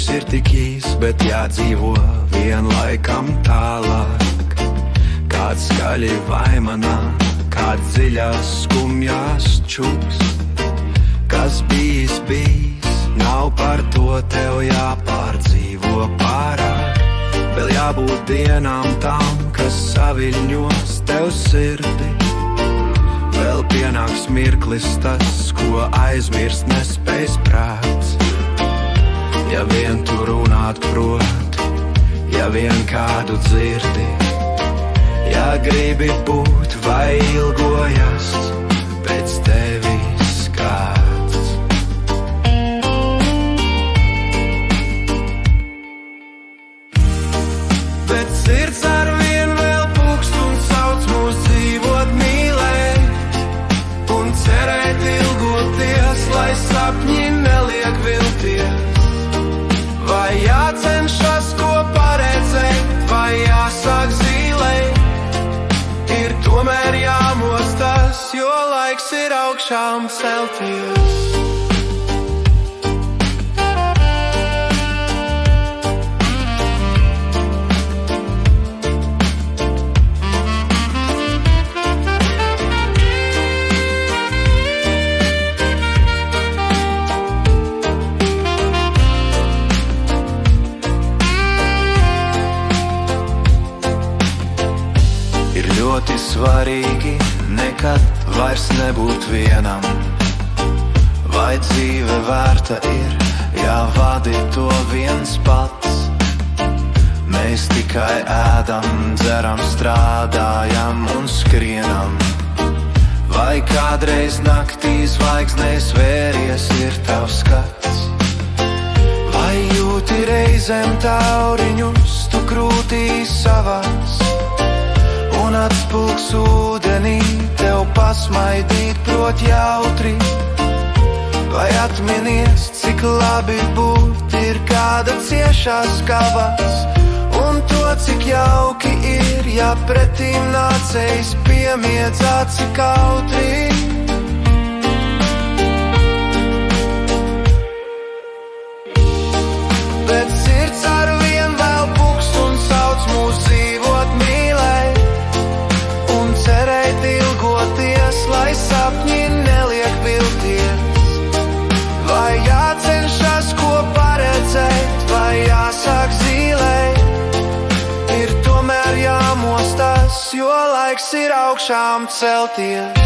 Ceļš ir tik īs, bet jādzīvo vienlaikam tālāk. Kāds skaļi vaimanā, kāds dziļās skumjās čūks. Kas bijis, nav par to tev jāpārdzīvo pārāk. Vēl jābūt dienām tam, kas saviļņos tev sirdi. Vēl pienāks mirklis tas, ko aizmirst nespējas prāts. Ja vien tu runāt prot, ja vien kādu dzirdi, ja gribi būt vai ilgojas pēc tevis kāds. Bet sirds arvien vēl pukst un sauc mūs dzīvot, mīlēt un cerēt, ilgoties, lai sapņi neliek vilties. Vai jācenšas ko paredzēt, vai jāsāk zīlēt, ir tomēr jāmostas, jo laiks ir augšām celties. Ļoti svarīgi nekad vairs nebūt vienam. Vai dzīve vērta ir, ja vadi to viens pats? Mēs tikai ēdam, dzeram, strādājam un skrienam. Vai kādreiz naktī zvaigznēs vēries ir tavs skats? Vai jūti reizēm tauriņus tu krūtīs savās? Un atspulks ūdenī tev pasmaidīt prot jautri. Vai atminies, cik labi būt ir kāda ciešās kavas, un to, cik jauki ir, ja pretīm nācējs piemiedz aci kautri. Bet sirds arvien vēl pukst un sauc mūs dzīvot, mīlēt un cerēt, ilgoties, lai sapņi neliek vilties. Vai jācenšas ko paredzēt, vai jāsāk zīlēt, ir tomēr jāmostas, jo laiks ir augšām celties.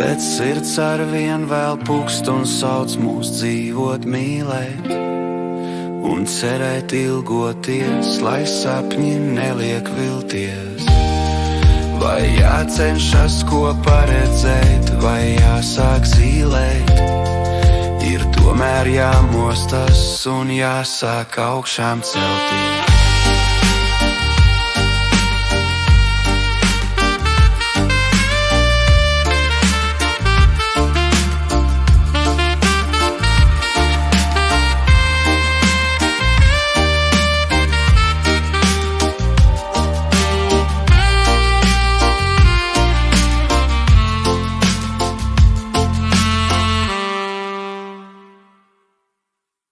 Bet sirds arvien vēl pukst un sauc mūs dzīvot, mīlēt un cerēt, ilgoties, lai sapņi neliek vilties. Vai jācenšas ko paredzēt, vai jāsāk zīlēt, ir tomēr jāmostas un jāsāk augšām celties.